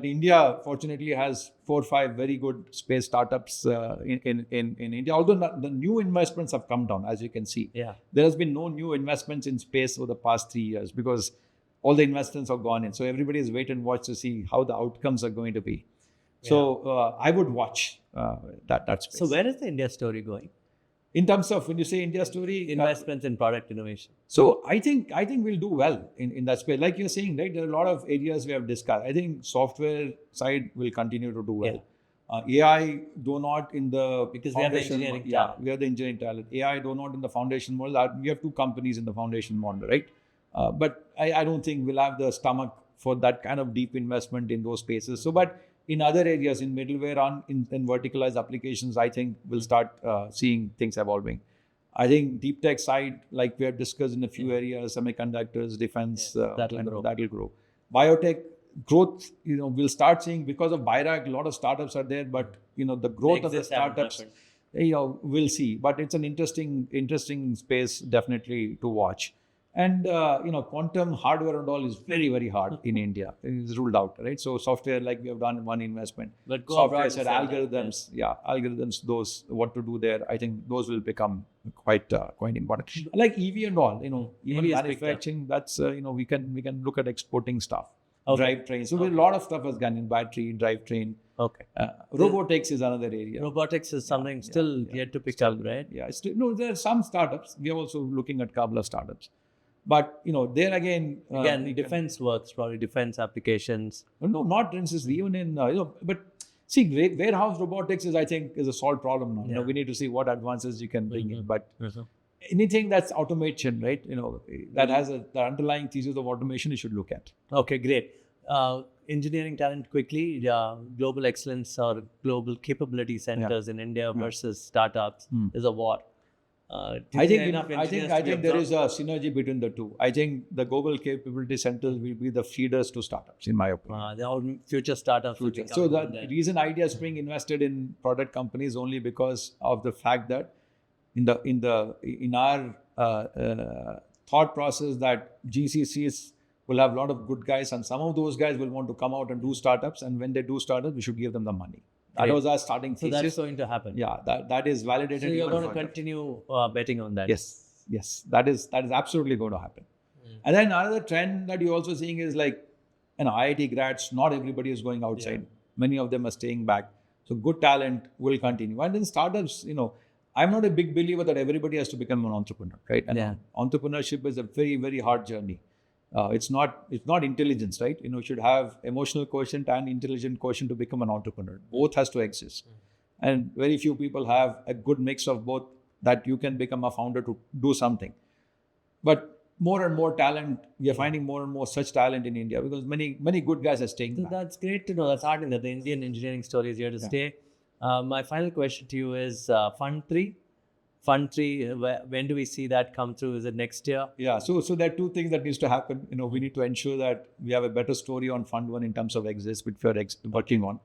India fortunately has 4 or 5 very good space startups in India. Although the new investments have come down, as you can see. Yeah. There has been no new investments in space over the past 3 years because all the investments have gone in. So everybody is wait and watch to see how the outcomes are going to be. So I would watch that space. So where is the India story going? In terms of when you say India story, investments in product innovation. So I think we'll do well in that space. Like you're saying, right? There are a lot of areas we have discussed. I think software side will continue to do well. AI, though not in the because we are the foundation engineering yeah, talent. we are the engineering talent. AI, though not in the foundation model. We have two companies in the foundation model, right? But I don't think we'll have the stomach for that kind of deep investment in those spaces. So, but in other areas, in middleware, in verticalized applications, I think we'll start seeing things evolving. I think deep tech side, like we have discussed in a few areas, semiconductors, defense, that'll grow. Biotech growth, we'll start seeing because of BIRAC, a lot of startups are there, but the growth of the startups, we'll see. But it's an interesting space definitely to watch. And quantum hardware and all is very, very hard in India. It is ruled out, right? So software, like we have done one investment. But software said algorithms, algorithms, those what to do there. I think those will become quite important. Like EV and all, even EV manufacturing. That's we can look at exporting stuff. Okay. Drivetrain. So a lot of stuff has gone in battery, drivetrain. Okay. Robotics is another area. Robotics is something still yet to pick up, right? Yeah. There are some startups. We are also looking at a couple of startups. But there again, defense works, probably defense applications. No, not necessarily. Even in but see, warehouse robotics I think is a solved problem now. Yeah. We need to see what advances you can bring in. But anything that's automation, right? That has the underlying thesis of automation, you should look at. Okay, great. Engineering talent quickly. Global excellence or global capability centers in India versus startups is a war. I think there is a synergy between the two. I think the global capability centers will be the feeders to startups, in my opinion. They're all future startups. So the reason Ideaspring invested in product companies only because of the fact that in our thought process that GCCs will have a lot of good guys, and some of those guys will want to come out and do startups. And when they do startups, we should give them the money. That was our starting thesis. So that's going to happen. Yeah, that is validated. So you're going to continue betting on that. Yes, that is absolutely going to happen. And then another trend that you're also seeing is like, IIT grads. Not everybody is going outside. Many of them are staying back. So good talent will continue. And then startups, I'm not a big believer that everybody has to become an entrepreneur, right? And entrepreneurship is a very, very hard journey. It's not intelligence, right? You should have emotional quotient and intelligent quotient to become an entrepreneur. Both has to exist. And very few people have a good mix of both that you can become a founder to do something. But more and more talent, we are finding more and more such talent in India because many good guys are staying back. That's great to know. That's heartening that the Indian engineering story is here to stay. My final question to you is Fund 3. Fund 3, when do we see that come through? Is it next year? Yeah, so there are two things that needs to happen. We need to ensure that we have a better story on Fund 1 in terms of exits, which we are working on.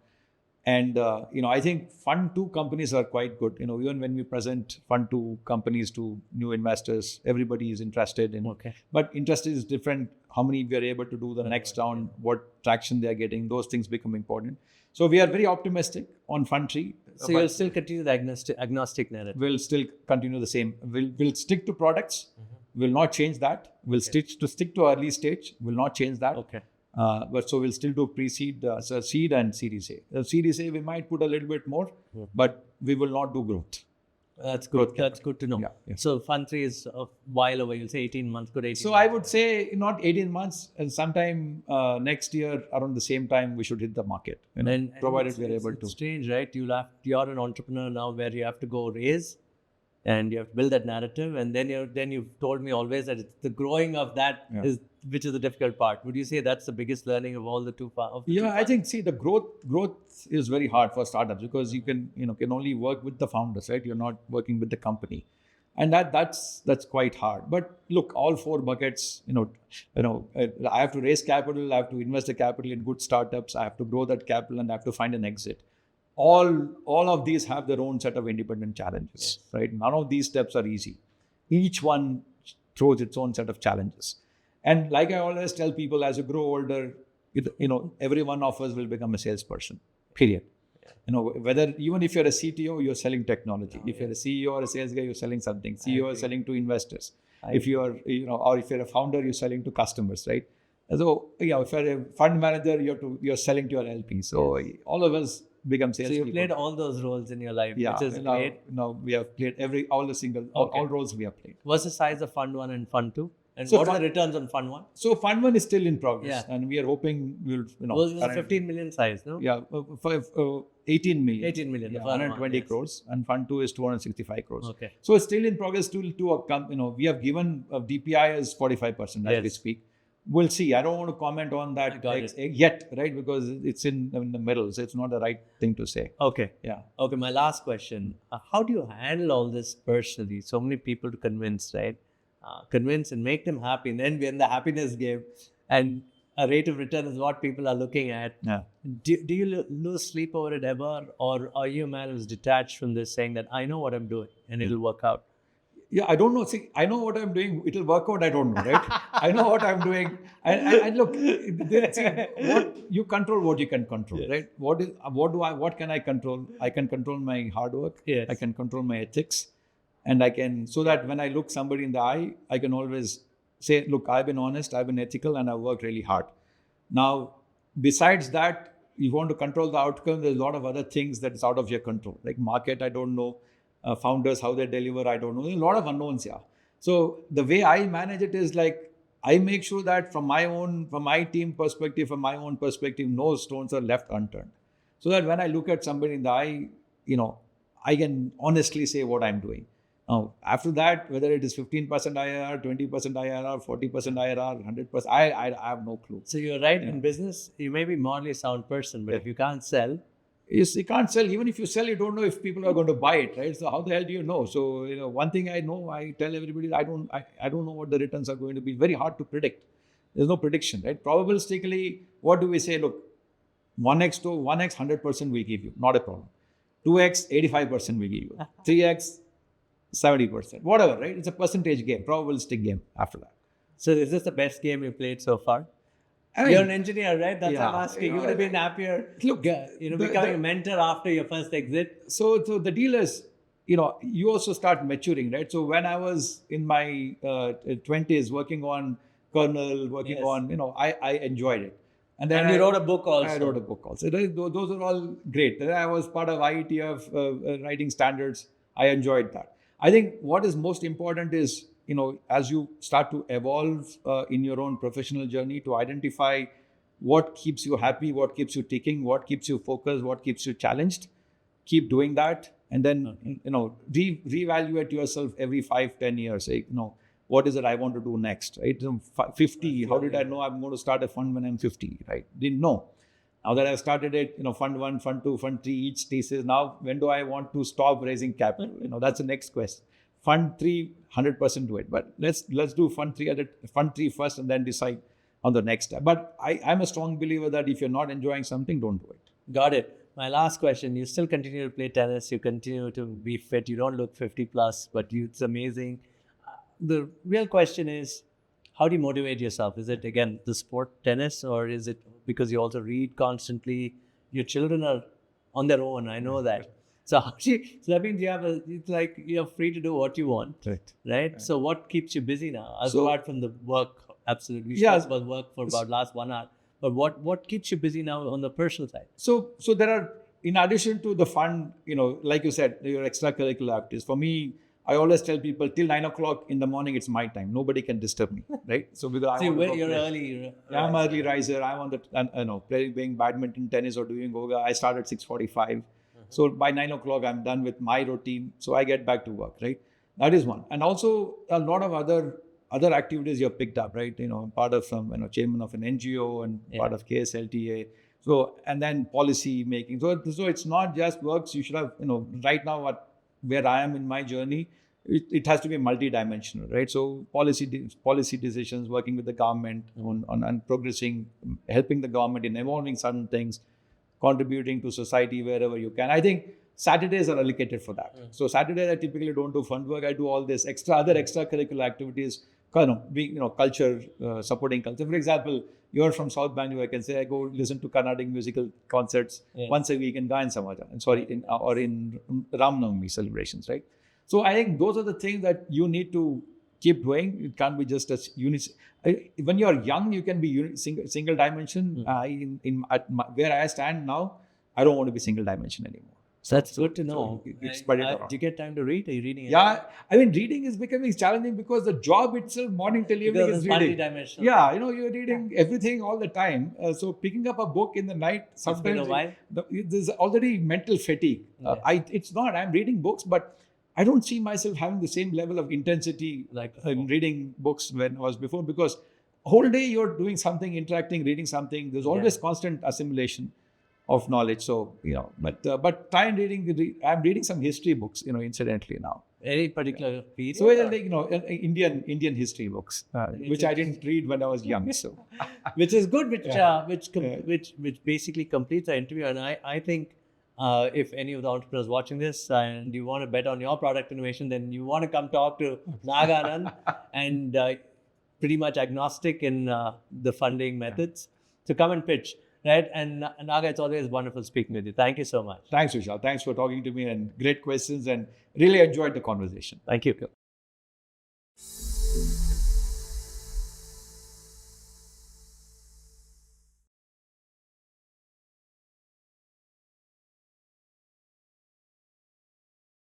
And, I think Fund 2 companies are quite good. Even when we present Fund 2 companies to new investors, everybody is interested in. Okay. But interest is different. How many we are able to do the next round, what traction they are getting, those things become important. So we are very optimistic on Fund 3. So you'll still continue the agnostic narrative? We'll still continue the same. We'll stick to products. We'll not change that. We'll stick to early stage. We'll not change that. Okay. But so we'll still do pre-seed, seed and Series A. Series A, we might put a little bit more, but we will not do growth. That's good. That's good to know. Yeah. So Fund 3 is a while away. You'll say 18 months. Good 18 So months. I would say not 18 months, and sometime next year around the same time we should hit the market. Provided we are able to. It's strange, right? You're an entrepreneur now where you have to go raise, and you have to build that narrative, and then you've told me always that it's the growing of that which is the difficult part. Would you say that's the biggest learning of all the two? I think the growth is very hard for startups because you can only work with the founders, right? You're not working with the company, and that's quite hard. But look, all four buckets, I have to raise capital, I have to invest the capital in good startups, I have to grow that capital, and I have to find an exit. All of these have their own set of independent challenges, right? None of these steps are easy. Each one throws its own set of challenges. And like I always tell people, as you grow older, every one of us will become a salesperson, period. Whether even if you're a CTO, you're selling technology. If you're a CEO or a sales guy, you're selling something. CEO is selling to investors. If you're, or if you're a founder, you're selling to customers, right? So, if you're a fund manager, you're selling to your LP. So all of us become salespeople. So you played all those roles in your life, which is great. No, we have played all roles we have played. What's the size of Fund 1 and Fund 2? And So what are the returns on Fund 1? So Fund 1 is still in progress, Yeah. and we are hoping we'll, Was it a 15 million size, no? Yeah, 18 million. 18 million, the Yeah, first one, 120 yes. crores, and Fund 2 is 265 crores. Okay. So it's still in progress. We have given DPI as 45% as we Yes. speak. We'll see. I don't want to comment on that yet, right? Because it's in the middle, so it's not the right thing to say. Okay. Yeah. Okay, my last question. How do you handle all this personally? So many people to convince, right? Convince and make them happy. And then we're in the happiness game. And a rate of return is what people are looking at. Yeah. Do you lose sleep over it ever? Or are you a man who's detached from this, saying that I know what I'm doing and it'll work out? Yeah, I don't know. See, I know what I'm doing. It'll work out. I don't know, right? I know what I'm doing. And look, you control what you can control, Yes. right? What can I control? I can control my hard work. Yes. I can control my ethics, and so that when I look somebody in the eye, I can always say, look, I've been honest, I've been ethical, and I've worked really hard. Now, besides that, you want to control the outcome. There's a lot of other things that is out of your control, like market. I don't know. Founders, how they deliver, I don't know. There's a lot of unknowns here. So the way I manage it is like, I make sure that from my team perspective, from my own perspective, no stones are left unturned. So that when I look at somebody in the eye, I can honestly say what I'm doing. Now, after that, whether it is 15% IRR, 20% IRR, 40% IRR, 100%, I have no clue. So you're right, in business, you may be morally sound person, but if you can't sell, you can't sell. Even if you sell, you don't know if people are going to buy it, right? So how the hell do you know? So one thing I know, I tell everybody, I don't know what the returns are going to be. Very hard to predict. There's no prediction, right? Probabilistically, what do we say? Look, 1x to 1x, 100% will give you, not a problem. 2x, 85% will give you. 3x, 70%, whatever, right? It's a percentage game, probabilistic game after that. So is this the best game you played so far? You're an engineer, right? That's what I'm asking. You would have been happier, becoming a mentor after your first exit. So the deal is, you also start maturing, right? So when I was in my 20s working on kernel, I enjoyed it. And then you wrote a book also. I wrote a book also. Those are all great. Then I was part of IETF writing standards. I enjoyed that. I think what is most important is, as you start to evolve in your own professional journey, to identify what keeps you happy, what keeps you ticking, what keeps you focused, what keeps you challenged. Keep doing that. And then, reevaluate yourself every 5-10 years. Say, what is it I want to do next, right? 50, how did I know I'm going to start a fund when I'm 50, right? Didn't know. Now that I've started it, Fund 1, Fund 2, Fund 3, each thesis. Now, when do I want to stop raising capital? That's the next question. Fund 3, 100% do it. But let's do Fund 3 first and then decide on the next step. But I'm a strong believer that if you're not enjoying something, don't do it. Got it. My last question, you still continue to play tennis, you continue to be fit, you don't look 50 plus, but it's amazing. The real question is, how do you motivate yourself? Is it, again, the sport tennis, or is it because you also read constantly? Your children are on their own, I know that. So that means you're free to do what you want, right? So what keeps you busy now, apart from the work? Absolutely. We spoke about work for about last 1 hour. But what keeps you busy now on the personal side? So there are, in addition to the fund, like you said, your extracurricular activities. For me, I always tell people till 9 o'clock in the morning, it's my time. Nobody can disturb me, right? So because you're early. I'm an early riser. I'm on playing badminton, tennis, or doing yoga. I start at 6:45. So by 9 o'clock, I'm done with my routine. So I get back to work, right? That is one. And also a lot of other activities you've picked up, right? I'm part of chairman of an NGO and part of KSLTA. So, and then policy making. So it's not just works. You should have, right now where I am in my journey, it has to be multidimensional, right? So policy decisions, working with the government on progressing, helping the government in evolving certain things, contributing to society wherever you can. I think Saturdays are allocated for that. So Saturdays I typically don't do fund work. I do all this extracurricular activities, culture, supporting culture. For example, you're from South Bangalore. I can say I go listen to Carnatic musical concerts once a week in Gayan Samaja, or in Ram Navami celebrations, right? So I think those are the things that you need to keep doing. It can't be just as unit. When you're young, you can be single dimension. Where I stand now, I don't want to be single dimension anymore. So that's good to know. We spread it around. Do you get time to read? Are you reading? Yeah, I mean, reading is becoming challenging because the job itself, morning till evening, Because is it's reading. multidimensional. Yeah, you're reading everything all the time. So picking up a book in the night, It's been a while. there's already mental fatigue. It's not. I'm reading books, but I don't see myself having the same level of intensity in reading books when I was before, because whole day you're doing something, interacting, reading something. There's always constant assimilation of knowledge. So, but try and I'm reading some history books, incidentally now. Any particular period? So, Indian history books, which I didn't read when I was young. So, which is good, which basically completes the interview. And I think if any of the entrepreneurs watching this and you want to bet on your product innovation, then you want to come talk to Naganand and pretty much agnostic in the funding methods. So come and pitch. Right. And Naga, it's always wonderful speaking with you. Thank you so much. Thanks, Vishal. Thanks for talking to me, and great questions, and really enjoyed the conversation. Thank you.